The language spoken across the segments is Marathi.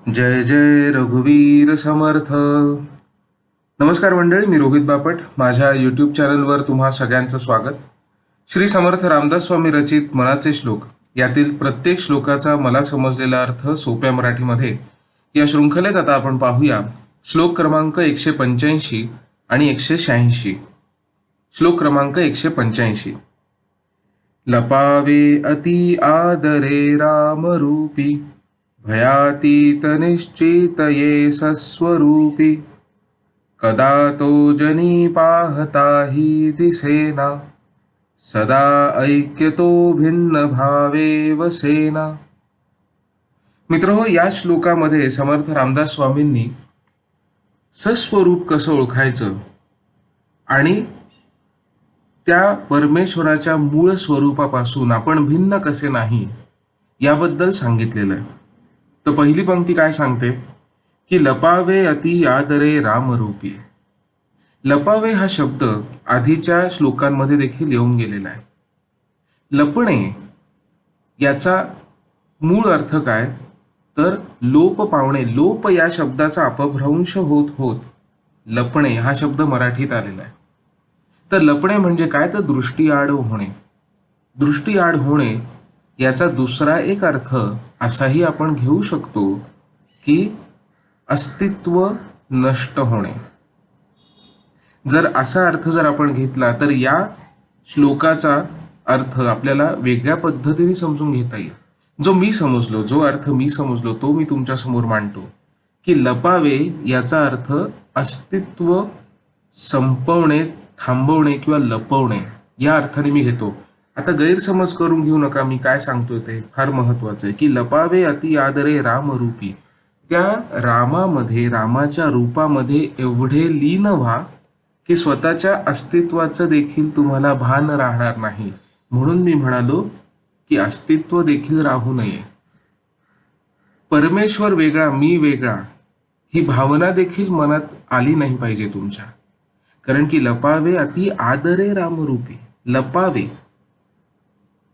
जय जय रघुवीर समर्थ. नमस्कार मंडळी, मी रोहित बापट. माझ्या यूट्यूब चॅनलवर तुम्हा सगळ्यांचं स्वागत. श्री समर्थ रामदास स्वामी रचित मनाचे श्लोक यातील प्रत्येक श्लोकाचा मला समजलेला अर्थ सोप्या मराठीमध्ये या शृंखलेत आता आपण पाहूया. श्लोक क्रमांक 185 आणि 186. श्लोक क्रमांक 185. लपावे अति आदरे रामरूपी, भयातीत निश्चित ये सस्वरूपी, कदा तो जनी पाहताही दिसेना, सदा ऐक्यतो भिन्न भावे वसेना. मित्रहो, या श्लोकामध्ये समर्थ रामदास स्वामींनी सस्वरूप कसं ओळखायचं आणि त्या परमेश्वराच्या मूळ स्वरूपापासून आपण भिन्न कसे नाही याबद्दल सांगितलेलं आहे. तर पहिली पंक्ती काय सांगते की लपावे अति आदरे रामरूपी. लपावे हा शब्द आधीच्या श्लोकांमध्ये देखील येऊन गेलेला आहे. लपणे याचा मूळ अर्थ काय तर लोप पावणे. लोप या शब्दाचा अपभ्रंश होत होत लपणे हा शब्द मराठीत आलेला आहे. तर लपणे म्हणजे काय तर दृष्टीआड होणे. दृष्टीआड होणे याचा दुसरा एक अर्थ असाही आपण घेऊ शकतो की अस्तित्व नष्ट होणे. जर असा अर्थ जर आपण घेतला तर या श्लोकाचा अर्थ आपल्याला वेगळ्या पद्धतीने समजून घेता येईल. जो अर्थ मी समजलो तो मी तुमच्या समोर मांडतो की लपावे याचा अर्थ अस्तित्व संपवणे, थांबवणे किंवा लपवणे या अर्थाने मी घेतो. आता गैरसमज करून घेऊ नका, मी काय सांगतोय ते फार महत्वाचं आहे की लपावे अति आदरे रामरूपी. त्या रामामध्ये, रामाच्या रूपामध्ये एवढे लीन व्हा की स्वतःच्या अस्तित्वाचं देखील तुम्हाला भान राहणार नाही. म्हणून मी म्हणालो की अस्तित्व देखील राहू नये. परमेश्वर वेगळा, मी वेगळा ही भावना देखील मनात आली नाही पाहिजे तुमच्या. कारण की लपावे अति आदरे रामरूपी. लपावे,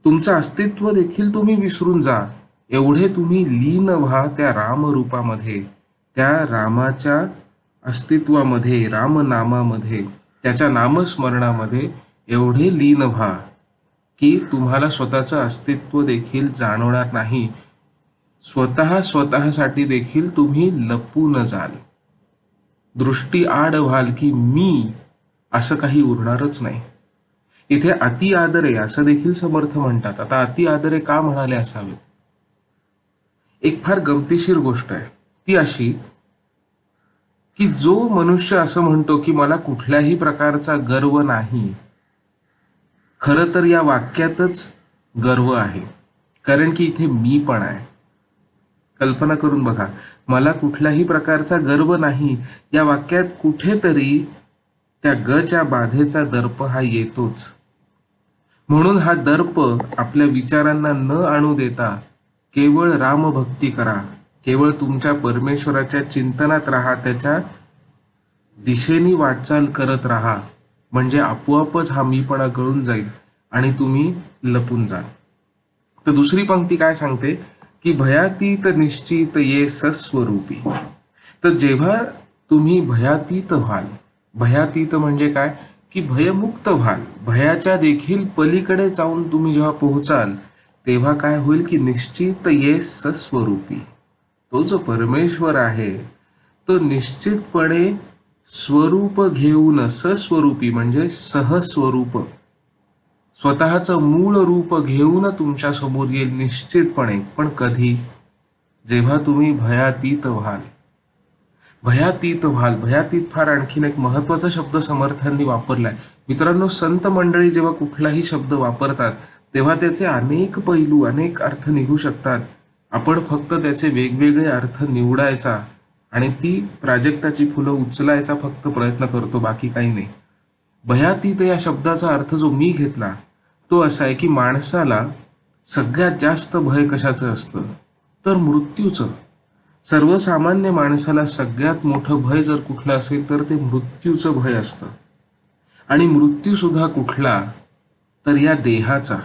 तुमचं अस्तित्व देखील तुम्ही विसरून जा, एवढे तुम्ही लीन व्हा त्या रामरूपामध्ये, त्या रामाच्या अस्तित्वामध्ये, रामनामामध्ये, त्याच्या नामस्मरणामध्ये एवढे लीन व्हा की तुम्हाला स्वतःचं अस्तित्व देखील जाणवणार नाही. स्वतःसाठी देखील तुम्ही लपून जाल. दृष्टी आड व्हाल की मी असं काही उरणारच नाही. इथे अति आदरे असं देखील समर्थ म्हणतात. आता अति आदरे का म्हणाले असावेत? एक फार गमतीशीर गोष्ट आहे ती अशी की जो मनुष्य असं म्हणतो की मला कुठल्याही प्रकारचा गर्व नाही, खरं तर या वाक्यातच गर्व आहे. कारण की इथे मी पण आहे. कल्पना करून बघा, मला कुठल्याही प्रकारचा गर्व नाही या वाक्यात कुठेतरी त्या गच्या बाधेचा दर्प हा येतोच. म्हणून हा दर्प आपल्या विचारांना न आणू देता केवळ रामभक्ती करा, केवळ तुमच्या परमेश्वराच्या चिंतनात राहा, त्याच्या दिशेने वाटचाल करत राहा. म्हणजे आपोआपच हा मीपणा गळून जाईल आणि तुम्ही लपून जाल. तर दुसरी पंक्ती काय सांगते की भयातीत निश्चित ये सस्वरूपी. तर जेव्हा तुम्ही भयातीत व्हाल, भयातीत म्हणजे काय की भयमुक्त व्हाल, भयाच्या देखील पलीकडे जाऊन तुम्ही जेव्हा पोहोचाल तेव्हा काय होईल की निश्चित ये सस्वरूपी. तो जो परमेश्वर आहे तो निश्चितपणे स्वरूप घेऊन, सस्वरूपी म्हणजे सहस्वरूप, स्वतःचं मूळ रूप घेऊन तुमच्या समोर येईल निश्चितपणे. पण कधी? जेव्हा तुम्ही भयातीत व्हाल. भयातीत व्हाल. भयातीत फार आणखीन एक महत्वाचा शब्द समर्थांनी वापरलाय. मित्रांनो, संत मंडळी जेव्हा कुठलाही शब्द वापरतात तेव्हा त्याचे अनेक पैलू, अनेक अर्थ निघू शकतात. आपण फक्त त्याचे वेगवेगळे अर्थ निवडायचा आणि ती प्राजक्ताची फुलं उचलायचा फक्त प्रयत्न करतो, बाकी काही नाही. भयातीत या शब्दाचा अर्थ जो मी घेतला तो असा आहे की माणसाला सगळ्यात जास्त भय कशाचं असतं तर मृत्यूचं. सर्वसामान्य माणसाला सगळ्यात मोठं भय जर कुठलं असेल तर ते मृत्यूचं भय असतं. आणि मृत्यू सुद्धा कुठला तर या देहाचा,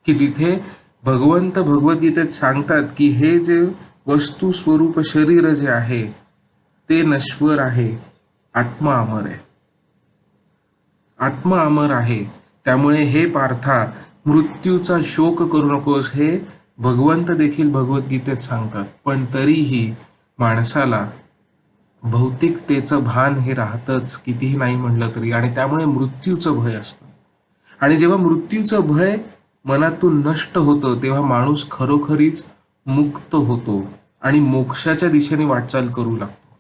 की जिथे भगवंत भगवद्गीतेत सांगतात की हे जे वस्तू स्वरूप शरीर जे आहे ते नश्वर आहे, आत्मा अमर आहे. आत्मा अमर आहे. त्यामुळे हे पार्था, मृत्यूचा शोक करू नकोस, हे भगवंत देखील भगवद्गीतेत सांगतात. पण तरीही माणसाला भौतिकतेचं भान हे राहतच, कितीही नाही म्हणलं तरी. आणि त्यामुळे मृत्यूचं भय असतं. आणि जेव्हा मृत्यूचं भय मनातून नष्ट होतं तेव्हा माणूस खरोखरीच मुक्त होतो आणि मोक्षाच्या दिशेने वाटचाल करू लागतो.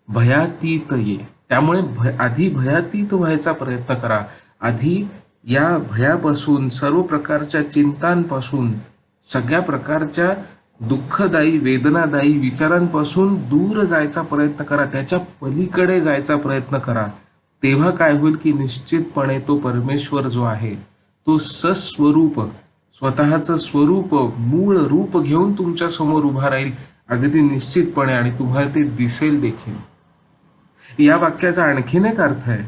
भयातीत ये. त्यामुळे आधी भयातीत व्हायचा प्रयत्न करा. आधी या भयापासून, सर्व प्रकारच्या चिंतांपासून, सगळ्या प्रकारच्या दुःखदायी, वेदनादायी विचारांपासून दूर जायचा प्रयत्न करा. त्याच्या पलीकडे जायचा प्रयत्न करा. तेव्हा काय होईल की निश्चितपणे तो परमेश्वर जो आहे तो सस्वरूप, स्वतःचं स्वरूप, मूळ रूप घेऊन तुमच्या समोर उभा राहील अगदी निश्चितपणे. आणि तुम्हाला ते दिसेल देखील. या वाक्याचा आणखीन एक अर्थ आहे,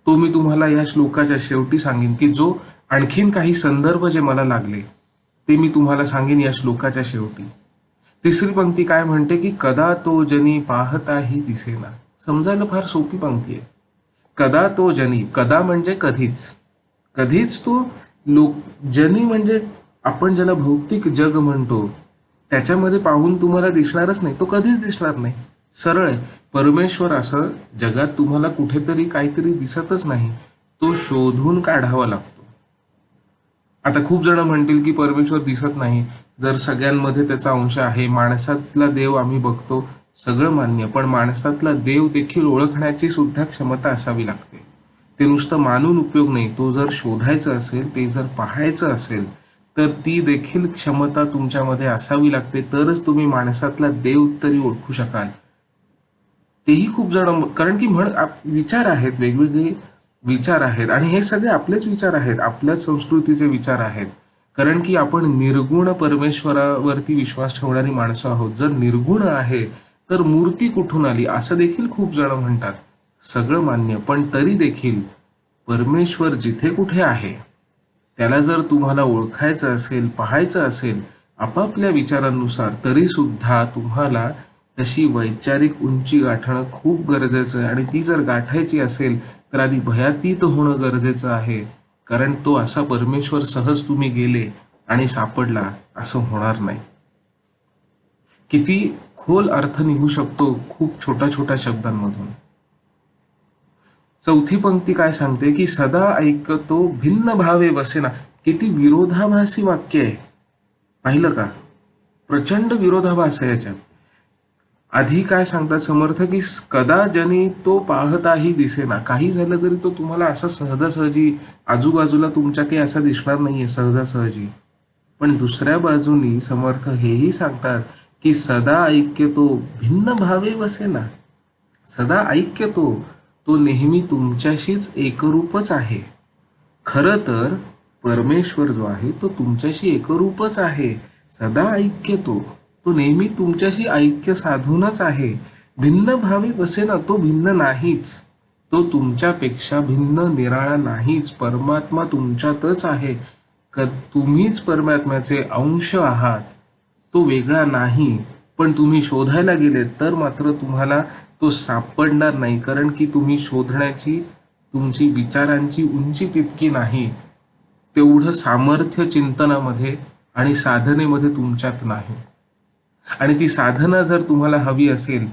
तो मी तुम्हाला या श्लोकाच्या शेवटी सांगेन, की जो आणखीन काही संदर्भ जे मला लागले ते मी तुम्हाला सांगेन या श्लोकाच्या शेवटी. तिसरी पंक्ती काय म्हणते की कदा तो जनी पाहताही दिसेना. समजायला फार सोपी पंक्ती आहे. कदा तो जनी, कदा म्हणजे कधीच, कधीच तो जनी म्हणजे आपण ज्याला भौतिक जग म्हणतो त्याच्यामध्ये पाहून तुम्हाला दिसणारच नाही, तो कधीच दिसणार नाही. सरळ आहे. परमेश्वर असं जगात तुम्हाला कुठेतरी काहीतरी दिसतच नाही, तो शोधून काढावा लागतो. आता खूप जण म्हणतील की परमेश्वर दिसत नाही, जर सगळ्यांमध्ये त्याचा अंश आहे, माणसातला देव आम्ही बघतो, सगळं मान्य, पण माणसातला देव देखील ओळखण्याची सुद्धा क्षमता असावी लागते. ते नुसतं मानून उपयोग नाही. तो जर शोधायचं असेल, ते जर पाहायचं असेल तर ती देखील क्षमता तुमच्यामध्ये असावी लागते. तरच तुम्ही माणसातला देव तरी ओळखू शकाल. तेही खूप जण, कारण की विचार आहेत, वेगवेगळे विचार आहेत आणि हे सगळे आपलेच विचार आहेत, आपल्याच संस्कृतीचे विचार आहेत. कारण की आपण निर्गुण परमेश्वरावरती विश्वास ठेवणारी माणसं आहोत. जर निर्गुण आहे तर मूर्ती कुठून आली असं देखील खूप जण म्हणतात. सगळं मान्य, पण तरी देखील परमेश्वर जिथे कुठे आहे त्याला जर तुम्हाला ओळखायचं असेल, पाहायचं असेल आपापल्या विचारांनुसार, तरी सुद्धा तुम्हाला तशी वैचारिक उंची गाठणं खूप गरजेचं आहे. आणि ती जर गाठायची असेल तर आधी भयातीत होणं गरजेचं आहे. कारण तो असा परमेश्वर सहज तुम्ही गेले आणि सापडला असं होणार नाही. किती खोल अर्थ निघू शकतो खूप छोट्या छोट्या शब्दांमधून. चौथी पंक्ती काय सांगते की सदा ऐकतो भिन्न भावे बसेना. किती विरोधाभासी वाक्य आहे, पाहिलं का? प्रचंड विरोधाभास आहे याच्यात. आधी काय सांगतात समर्थ की कदा जनी तो पाहताही दिसेना. काही झालं तरी तो तुम्हाला असं सहजासहजी आजूबाजूला तुमच्या काही असं दिसणार नाहीये सहजासहजी. पण दुसऱ्या बाजूनी समर्थ हेही सांगतात की सदा ऐक्यतो भिन्न भावे बसेना. सदा ऐक्यतो, तो नेहमी तुमच्याशीच एकरूपच आहे. खरं तर परमेश्वर जो आहे तो तुमच्याशी एकरूपच आहे. सदा ऐक्यतो, तो नेहमी तुमच्याशी ऐक्य साधूनच आहे. भिन्न भावी बसेना, तो भिन्न नाहीच, तो तुमच्यापेक्षा भिन्न निराळा नाहीच. परमात्मा तुमच्यातच आहे. तुम्हीच परमात्म्याचे अंश आहात, तो वेगळा नाही. पण तुम्ही शोधायला गेले तर मात्र तुम्हाला तो सापडणार नाही, कारण की तुम्ही शोधण्याची तुमची विचारांची उंची तितकी नाही, तेवढं सामर्थ्य चिंतनामध्ये आणि साधनेमध्ये तुमच्यात नाही. आणि ती साधना जर तुम्हाला हवी असेल,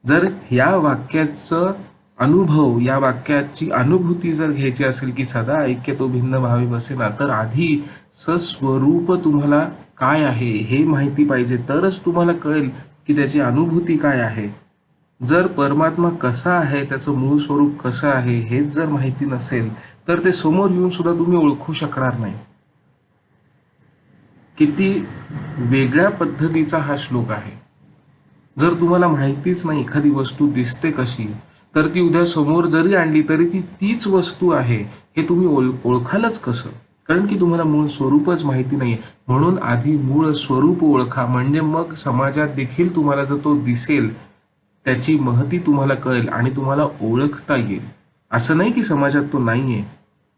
जर या वाक्याचं अनुभव, या वाक्याची अनुभूती जर घ्यायची असेल की सदा ऐक्यतो भिन्न भावे बसेना, तर आधी सस्वरूप तुम्हाला काय आहे हे माहिती पाहिजे. तरच तुम्हाला कळेल की त्याची अनुभूती काय आहे. जर परमात्मा कसा आहे, त्याचं मूळ स्वरूप कसं आहे हेच जर माहिती नसेल तर ते समोर येऊन सुद्धा तुम्ही ओळखू शकणार नाही. किती वेगळ्या पद्धतीचा हा श्लोक आहे. जर तुम्हाला माहितीच नाही एखादी वस्तू दिसते कशी, तर ती उद्या समोर जरी आणली तरी ती तीच वस्तू आहे हे तुम्ही ओळखालच कसं? कारण की तुम्हाला मूळ स्वरूपच माहिती नाहीये. म्हणून आधी मूळ स्वरूप ओळखा, म्हणजे मग समाजात देखील तुम्हाला जर तो दिसेल त्याची महती तुम्हाला कळेल आणि तुम्हाला ओळखता येईल. असं नाही की समाजात तो नाहीये,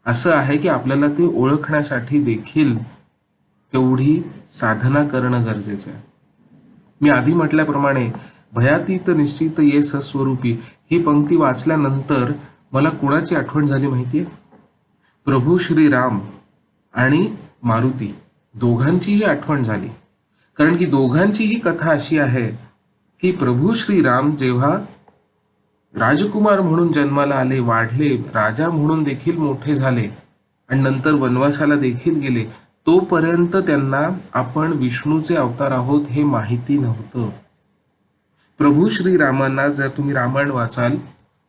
असं आहे की आपल्याला ते ओळखण्यासाठी देखील तेवढी साधना करणं गरजेचं आहे. मी आधी म्हटल्याप्रमाणे भयातीत निश्चित ये सस्वरूपी ही पंक्ती वाचल्यानंतर मला कुणाची आठवण झाली माहितीये? प्रभू श्रीराम आणि मारुती दोघांचीही आठवण झाली. कारण की दोघांचीही कथा अशी आहे की प्रभू श्रीराम जेव्हा राजकुमार म्हणून जन्माला आले, वाढले, राजा म्हणून देखील मोठे झाले आणि नंतर वनवासाला देखील गेले, तोपर्यंत त्यांना आपण विष्णूचे अवतार आहोत हे माहिती नव्हतं. प्रभू श्रीरामांना जर तुम्ही रामायण वाचाल,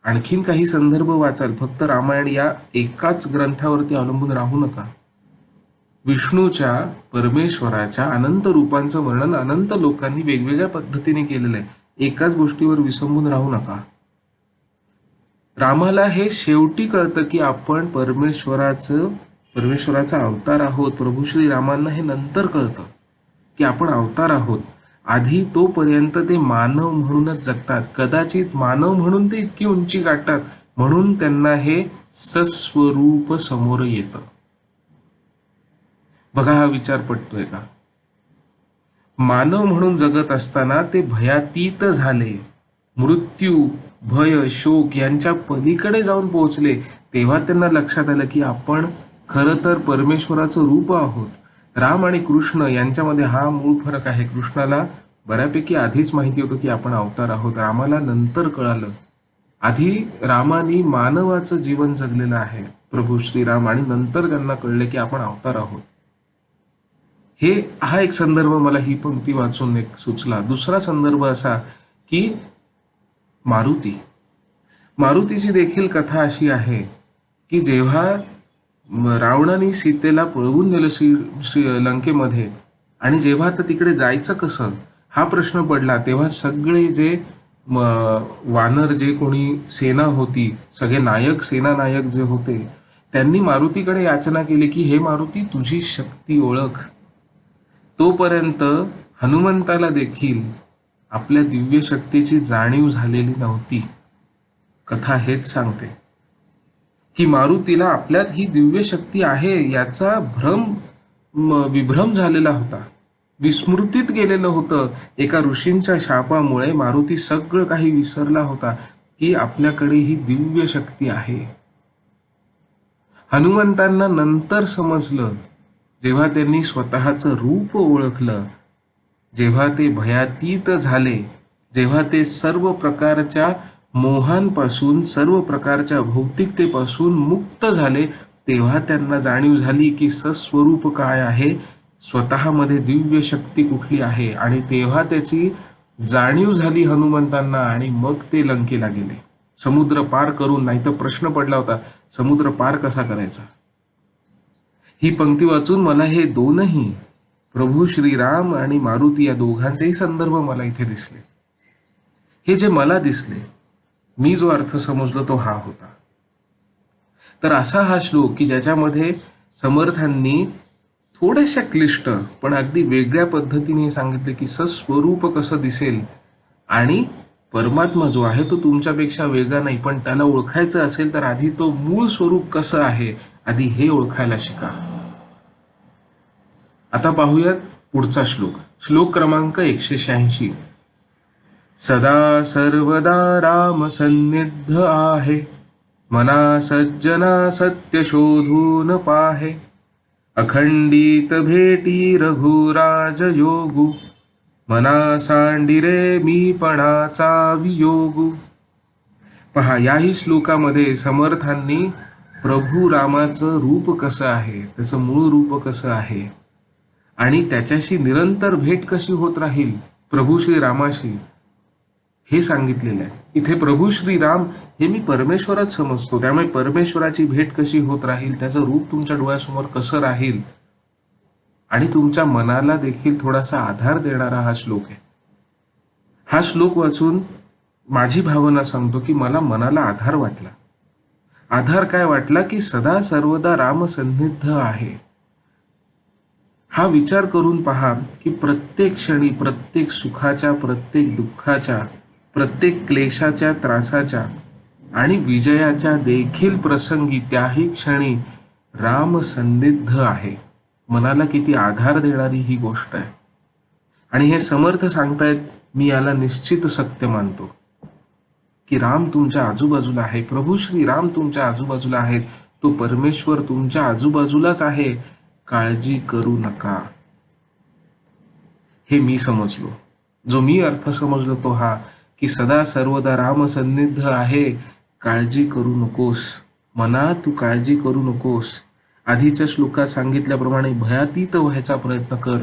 आणखीन काही संदर्भ वाचाल, फक्त रामायण या एकाच ग्रंथावरती अवलंबून राहू नका. विष्णूच्या, परमेश्वराच्या अनंत रूपांचं वर्णन अनंत लोकांनी वेगवेगळ्या पद्धतीने केलेलं आहे. एकाच गोष्टीवर विसंबून राहू नका. रामाला हे शेवटी कळतं की आपण परमेश्वराचा अवतार आहोत. प्रभू श्रीरामांना हे नंतर कळतं की आपण अवतार आहोत. आधी तोपर्यंत ते मानव म्हणूनच जगतात. कदाचित मानव म्हणून ते इतकी उंची गाठतात म्हणून त्यांना हे सस्वरूप समोर येतं. बघा हा विचार पटतोय का? मानव म्हणून जगत असताना ते भयातीत झाले, मृत्यू, भय, शोक यांच्या पलीकडे जाऊन पोहोचले. तेव्हा त्यांना लक्षात आलं की आपण खरं तर परमेश्वराचं रूप आहोत. राम आणि कृष्ण यांच्यामध्ये हा मूळ फरक आहे. कृष्णाला बऱ्यापैकी आधीच माहिती होतं की आपण अवतार आहोत. रामाला नंतर कळालं. आधी रामाने मानवाचं जीवन जगलेलं आहे प्रभू श्रीराम, आणि नंतर त्यांना कळले की आपण अवतार आहोत. हा एक संदर्भ मला ही पंक्ती वाचून एक सुचला. दुसरा संदर्भ असा की मारुतीची देखील कथा अशी आहे की जेव्हा रावणाने सीतेला पळवून नेलं लंकेमध्ये, आणि जेव्हा आता तिकडे जायचं कसं हा प्रश्न पडला, तेव्हा सगळे जे वानर, जे कोणी सेना होती, सगळे सेनानायक जे होते, त्यांनी मारुतीकडे याचना केली की हे मारुती, तुझी शक्ती ओळख. तोपर्यंत हनुमंताला देखील आपल्या दिव्य शक्तीची जाणीव झालेली नव्हती. कथा हेच सांगते की मारुतीला आपल्यात ही दिव्य शक्ती आहे याचा विभ्रम झालेला होता, विस्मृतीत गेलेलं होतं. एका ऋषींच्या शापामुळे मारुती सगळं काही विसरला होता की आपल्याकडे ही दिव्य शक्ती आहे. हनुमंतांना नंतर समजलं, जेव्हा त्यांनी स्वतःचं रूप ओळखलं, जेव्हा ते भयातीत झाले, जेव्हा ते सर्व प्रकारच्या मोहांपासून, सर्व प्रकारच्या भौतिकतेपासून मुक्त झाले, तेव्हा त्यांना जाणीव झाली की सस्वरूप काय आहे, स्वतःमध्ये दिव्य शक्ती कुठली आहे. आणि तेव्हा त्याची जाणीव झाली हनुमंतांना, आणि मग ते लंकेला गेले समुद्र पार करून. नाही तर प्रश्न पडला होता, समुद्र पार कसा करायचा. ही पंक्ती वाचून मला हे दोनही, प्रभू श्रीराम आणि मारुती, या दोघांचेही संदर्भ मला इथे दिसले. हे जे मला दिसले, मी जो अर्थ समजलो तो हा होता. तर असा हा श्लोक की ज्याच्यामध्ये समर्थांनी थोड्याशा क्लिष्ट पण अगदी वेगळ्या पद्धतीने सांगितले की सस्वरूप कसं दिसेल, आणि परमात्मा जो आहे तो तुमच्यापेक्षा वेगळा नाही, पण त्याला ओळखायचं असेल तर आधी तो मूळ स्वरूप कसं आहे, आधी हे ओळखायला शिका. आता पाहूयात पुढचा श्लोक क्रमांक 186. सदा सर्वदा राम सन्निध आहे, मना सज्जना सत्य शोधून पाहे, अखंडित भेटी रघुराज योगू, मना सांडिरे मीपणाचा वियोगू. पहा, याही श्लोकामध्ये समर्थांनी प्रभू रामाचं रूप कसं आहे, त्याचं मूळ रूप कसं आहे, आणि त्याच्याशी निरंतर भेट कशी होत राहील प्रभू श्रीरामाशी, हे सांगितलेलं आहे. इथे प्रभू श्रीराम हे मी परमेश्वरच समजतो, त्यामुळे परमेश्वराची भेट कशी होत राहील, त्याचं रूप तुमच्या डोळ्यासमोर कसं राहील, आणि तुमच्या मनाला देखील थोडासा आधार देणारा हा श्लोक आहे. हा श्लोक वाचून माझी भावना सांगतो की मला मनाला आधार वाटला. आधार काय वाटला की सदा सर्वदा राम सन्निध आहे. हा विचार करून पहा की प्रत्येक क्षणी, प्रत्येक सुखाच्या, प्रत्येक दुःखाच्या, प्रत्येक क्लेशाच्या, त्रासाच्या आणि विजयाच्या देखील प्रसंगी, त्याही क्षणी राम सन्निध आहे. मनाला किती आधार देणारी ही गोष्ट आहे. आणि हे समर्थ सांगतायत, मी याला निश्चित सत्य मानतो की राम तुमच्या आजूबाजूला आहे, प्रभू श्री राम तुमच्या आजूबाजूला आहेत, तो परमेश्वर तुमच्या आजूबाजूलाच आहे, काळजी करू नका. हे मी समजलो. जो मी अर्थ समजलो तो हा, की सदा सर्वदा राम सन्निध आहे, काळजी करू नकोस मना, तू काळजी करू नकोस. आधीच्या श्लोकात सांगितल्याप्रमाणे भयातीत व्हायचा प्रयत्न कर,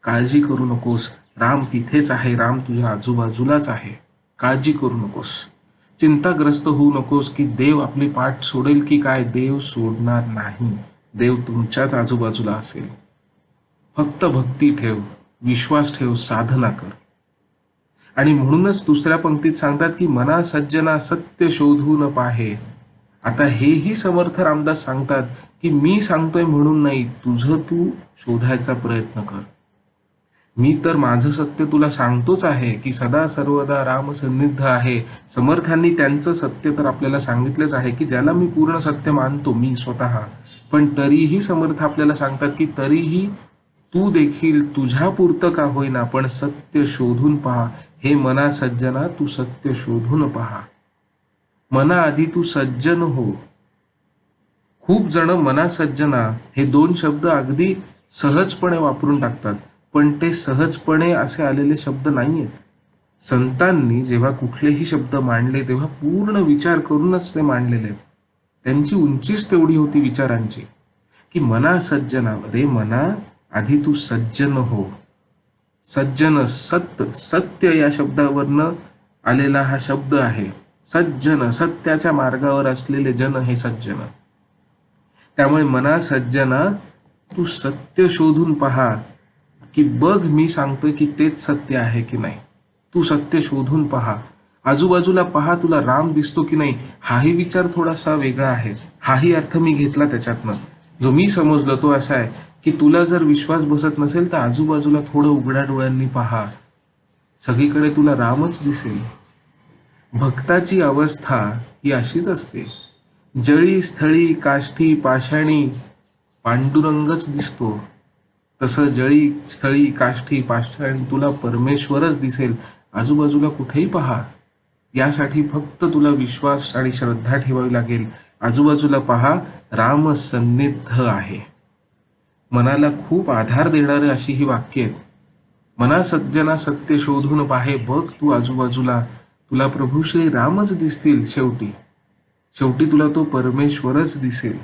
काळजी करू नकोस. राम तिथेच आहे, राम तुझ्या आजूबाजूलाच आहे, काळजी करू नकोस. चिंताग्रस्त होऊ नकोस की देव आपली पाठ सोडेल की काय. देव सोडणार नाही, देव तुमच्याच आजूबाजूला असेल. फक्त भक्ती ठेव, विश्वास ठेव, साधना कर. आणि म्हणूनच दुसऱ्या पंक्तीत सांगतात की मना सज्जना सत्य शोधून पाहे. आता हेही समर्थ रामदास सांगतात की मी सांगतोय म्हणून नाही, तुझं तू शोधायचा प्रयत्न कर. मी तर माझं सत्य तुला सांगतोच आहे की सदा सर्वदा राम सन्निध आहे. समर्थांनी त्यांचं सत्य तर आपल्याला सांगितलंच आहे की ज्याला मी पूर्ण सत्य मानतो मी स्वतः. पण तरीही समर्थ आपल्याला सांगतात की तरीही तू देखील तुझ्या पुरतं का होईना पण सत्य शोधून पहा. हे मना सज्जना, तू सत्य शोधून पहा. मना आधी तू सज्जन हो. खूप जण मना सज्जना हे दोन शब्द अगदी सहजपणे वापरून टाकतात, पण ते सहजपणे असे आलेले शब्द नाहीयेत. संतांनी जेव्हा कुठलेही शब्द मांडले तेव्हा पूर्ण विचार करूनच ते मांडलेले आहेत. त्यांची उंचीच तेवढी होती विचारांची की मना सज्जना, रे मना आधी तू सज्जन हो. सज्जन, सत्य या शब्दावरनं आलेला हा शब्द आहे. सज्जन, सत्याच्या मार्गावर असलेले जन हे सज्जन. त्यामुळे मना सज्जना, तू सत्य शोधून पहा की बघ मी सांगतोय की तेच सत्य आहे की नाही. तू सत्य शोधून पहा, आजूबाजूला पहा, तुला राम दिसतो की नाही. हाही विचार थोडासा वेगळा आहे, हाही अर्थ मी घेतला त्याच्यातनं. जो मी समजलो तो असा आहे की तुला जर विश्वास बसत नसेल तर आजूबाजूला थोडं उघड्या डोळ्यांनी पहा, सगळीकडे तुला रामच दिसेल. भक्ताची अवस्था ही अशीच असते. जळी स्थळी काष्ठी पाषाणी पांडुरंगच दिसतो, तसं जळी स्थळी काष्ठी पाषाणी तुला परमेश्वरच दिसेल. आजूबाजूला कुठेही पहा, यासाठी फक्त तुला विश्वास आणि श्रद्धा ठेवावी लागेल. आजूबाजूला पहा, राम सन्निध आहे. मनाला खूप आधार देणारे अशी ही वाक्य आहेत. मना सज्जना सत्य शोधून पाहे, बघ तू आजूबाजूला, तुला प्रभू श्री रामच दिसतील. शेवटी तुला तो परमेश्वरच दिसेल.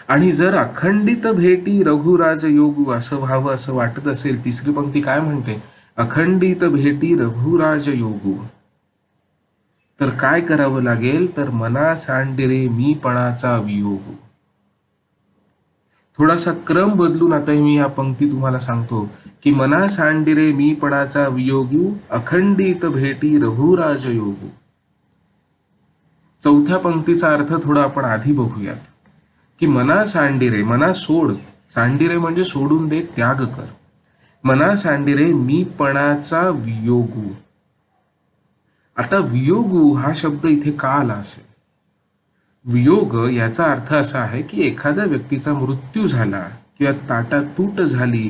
आणि जर अखंडित भेटी रघुराज योगू असं व्हावं असं वाटत असेल, तिसरी पंक्ती काय म्हणते, अखंडित भेटी रघुराज योगू, तर काय करावं लागेल, तर मना सांडिरे मीपणाचा वियोगू. थोडासा क्रम बदलून आता मी या पंक्ती तुम्हाला सांगतो की मना सांडिरे मीपणाचा वियोगू, अखंडित भेटी रघुराज योगू. चौथ्या पंक्तीचा अर्थ थोडा आपण आधी बघूयात की मना सांडिरे, मना सोड, सांडिरे म्हणजे सोडून दे, त्याग कर. मना सांडिरे मीपणाचा वियोगू. आता वियोगू हा शब्द इथे का आला असेल? वियोग याचा अर्थ असा आहे की एखाद्या व्यक्तीचा मृत्यू झाला किंवा ताटातूट झाली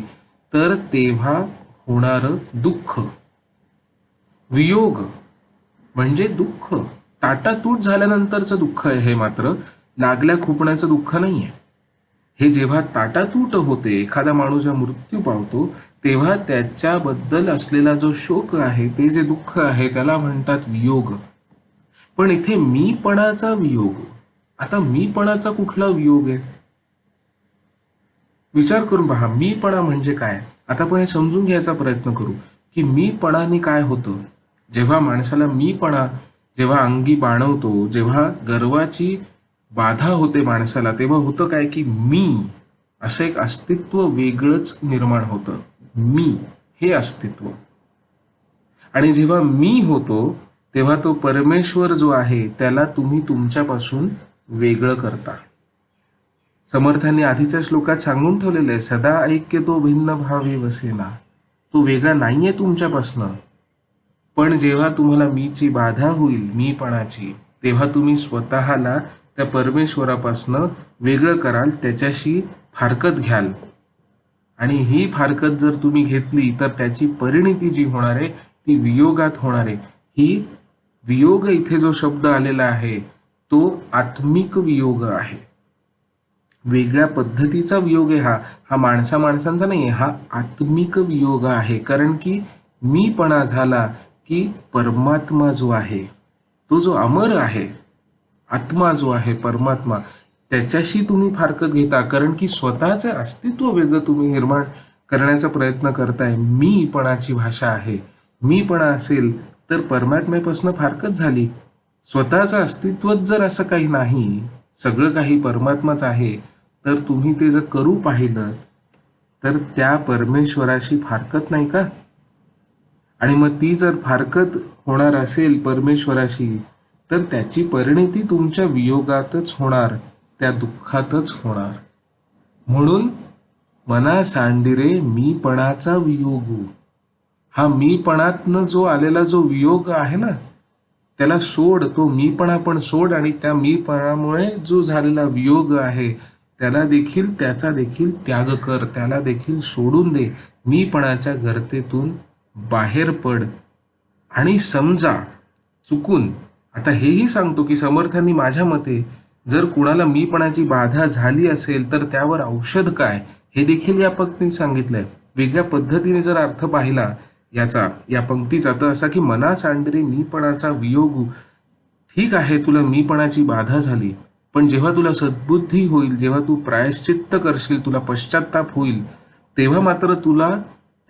तर तेव्हा होणारं दुःख. वियोग म्हणजे दुःख, ताटातूट झाल्यानंतरचं दुःख आहे हे, मात्र लागल्या खुपण्याचं दुःख नाहीये. हे जेव्हा ताटातूट होते, एखादा माणूस जेव्हा मृत्यू पावतो तेव्हा त्याच्याबद्दल असलेला जो शोक आहे, ते जे दुःख आहे त्याला म्हणतात वियोग. पण इथे मीपणाचा वियोग. आता मीपणाचा कुठला वियोग आहे? विचार करून पहा, मीपणा म्हणजे काय. आता आपण हे समजून घ्यायचा प्रयत्न करू की मीपणाने काय होतं. जेव्हा माणसाला मीपणा जेव्हा अंगी बाणवतो, जेव्हा गर्वाची बाधा होते माणसाला, तेव्हा होतं काय की मी असं एक अस्तित्व वेगळंच निर्माण होतं. मी हे अस्तित्व. आणि जेव्हा मी होतो तेव्हा तो परमेश्वर जो आहे त्याला तुम्ही तुमच्यापासून वेगळं करता. समर्थांनी आधीच्या श्लोकात सांगून ठेवलेलं आहे, सदा ऐक्य तो भिन्न भावे वसेना. तो वेगळा नाहीये तुमच्यापासनं. पण जेव्हा तुम्हाला मीची बाधा होईल, मीपणाची, तेव्हा तुम्ही स्वतःला त्या परमेश्वरापासनं वेगळं कराल, त्याच्याशी फारकत घ्याल. आणि ही फारकत जर तुम्ही घेतली तर त्याची परिणिती जी होणार आहे ती वियोगात होणार आहे. ही वियोग इथे जो शब्द आलेला आहे तो आत्मिक वियोग आहे. वेगळ्या पद्धतीचा वियोग आहे हा. हा माणसांचा नाही आहे, हा आत्मिक वियोग आहे. कारण की मीपणा झाला की परमात्मा जो आहे, तो जो अमर आहे, आत्मा जो आहे परमात्मा, त्याच्याशी तुम्ही फारकत घेता. कारण की स्वतःचं अस्तित्व वेगळं तुम्ही निर्माण करण्याचा प्रयत्न करताय. मीपणाची भाषा आहे. मीपणा असेल तर परमात्म्यापासून फारकत झाली. स्वतःचं अस्तित्वच जर असं काही नाही, सगळं काही परमात्माच आहे, तर तुम्ही ते जर करू पाहिलं तर त्या परमेश्वराशी फारकत नाही का? आणि मग ती जर फारकत होणार असेल परमेश्वराशी तर त्याची परिणिती तुमच्या वियोगातच होणार, त्या दुःखातच होणार. म्हणून मना सांडिरे मीपणाचा वियोगू. हा मीपणातनं जो आलेला जो वियोग आहे ना, त्याला सोड. तो मीपणा पण सोड आणि त्या मीपणामुळे जो झालेला वियोग आहे त्याचा देखील त्याग कर. त्याला देखील सोडून दे. मीपणाच्या गर्तेतून बाहेर पड आणि समजा चुकून. आता हेही सांगतो की समर्थांनी माझ्या मते जर कुणाला मीपणाची बाधा झाली असेल तर त्यावर औषध काय हे देखील या पंक्तीत सांगितलंय. वेगळ्या पद्धतीने जर अर्थ पाहिला या पंक्तीचा तर असा की मना सांडरे मीपणाचा वियोग. ठीक आहे, तुला मीपणाची बाधा झाली, पण जेव्हा तुला सद्बुद्धी होईल, जेव्हा तू प्रायश्चित्त करशील, तुला पश्चाताप होईल, तेव्हा मात्र तुला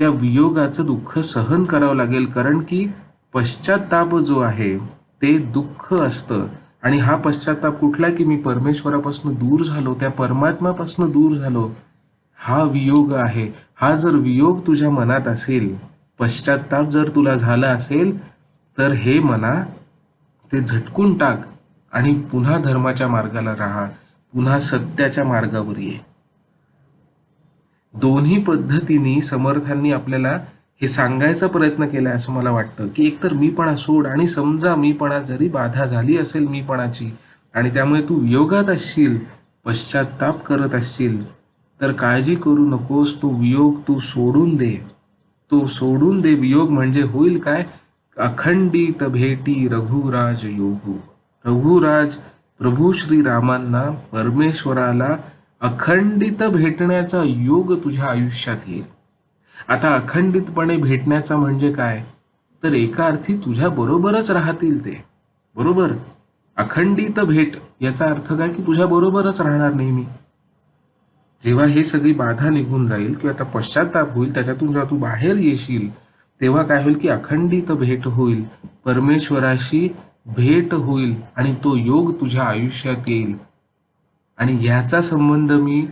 त्या वियोगाचं दुःख सहन करावं लागेल. कारण की पश्चाताप जो आहे ते दुःख असतं. आणि हा पश्चाताप कुठला की मी परमेश्वरापासून दूर झालो, त्या परमात्म्यापासून दूर झालो, हा वियोग आहे. हा जर वियोग तुझ्या मनात असेल, पश्चाताप जर तुला झाला असेल, तर हे मना ते झटकून टाक आणि पुन्हा धर्माच्या मार्गाला राहा, पुन्हा सत्याच्या मार्गावर ये. दोन्ही पद्धतीने समर्थांनी आपल्याला हे सांगायचा प्रयत्न केलाय असं मला वाटतं की एकतर मीपणा सोड आणि समजा मीपणा जरी बाधा झाली असेल मीपणाची आणि त्यामुळे तू वियोगात असशील, पश्चाताप करत असशील, तर काळजी करू नकोस. तो वियोग तू सोडून दे. तो सोडून दे. वियोग म्हणजे होईल काय? अखंडित भेटी रघुराज योगू. रघुराज प्रभू श्रीरामांना, परमेश्वराला अखंडित भेटण्याचा योग तुझ्या आयुष्यात येईल. आता अखंडितपणे भेटण्याचा म्हणजे काय? तर एका अर्थी तुझ्या बरोबरच राहतील ते. बरोबर? अखंडित भेट याचा अर्थ काय की तुझ्या बरोबरच राहणार नेहमी. जेव्हा हे सगळी बाधा निघून जाईल किंवा आता पश्चाताप होईल, त्याच्यातून जेव्हा तू बाहेर येशील तेव्हा काय होईल की अखंडित भेट होईल, परमेश्वराशी भेट होईल आणि तो योग तुझ्या आयुष्यात येईल. आणि याचा संबंध मी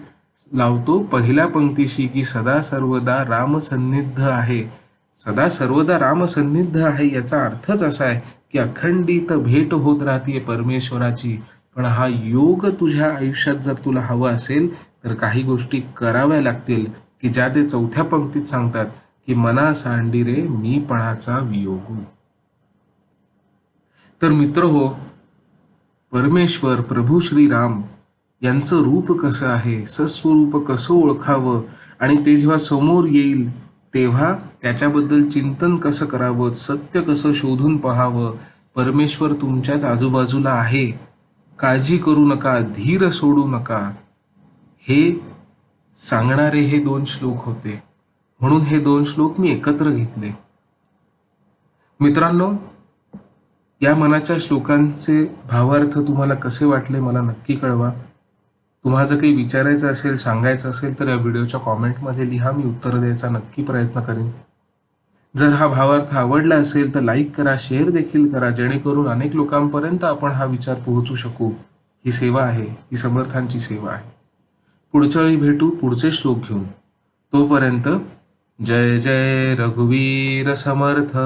लावतो पहिल्या पंक्तीशी की सदा सर्वदा रामसन्निध आहे. सदा सर्वदा रामसन्निध आहे याचा अर्थच असा आहे की अखंडित भेट होत राहते परमेश्वराची. पण हा योग तुझ्या आयुष्यात जर तुला हवा असेल तर काही गोष्टी कराव्या लागतील की ज्या ते चौथ्या पंक्तीत सांगतात की मना सांडिरे मीपणाचा वियोग. तर मित्र हो, परमेश्वर प्रभू श्रीराम यांचं रूप कसं आहे, सस्वरूप कसं ओळखावं आणि ते जेव्हा समोर येईल तेव्हा त्याच्याबद्दल चिंतन कसं करावं, सत्य कसं शोधून पाहावं. परमेश्वर तुमच्याच आजूबाजूला आहे, काळजी करू नका, धीर सोडू नका, हे सांगणारे हे 2 श्लोक होते. म्हणून हे 2 श्लोक मी एकत्र घेतले. मित्रांनो, या मनाच्या श्लोकांचे भावार्थ तुम्हाला कसे वाटले मला नक्की कळवा. तुम्हाला जर काही विचारायचं असेल, सांगायचं असेल तर या व्हिडिओच्या कॉमेंटमध्ये लिहा. मी उत्तर द्यायचा नक्की प्रयत्न करेन. जर हा भावार्थ आवडला असेल तर लाईक करा, शेअर देखील करा, जेणेकरून अनेक लोकांपर्यंत आपण हा विचार पोहोचू शकू. ही सेवा आहे, ही समर्थांची सेवा आहे. पुढच्या वेळी भेटू पुढचे श्लोक घेऊन. तोपर्यंत जय जय रघुवीर समर्थ.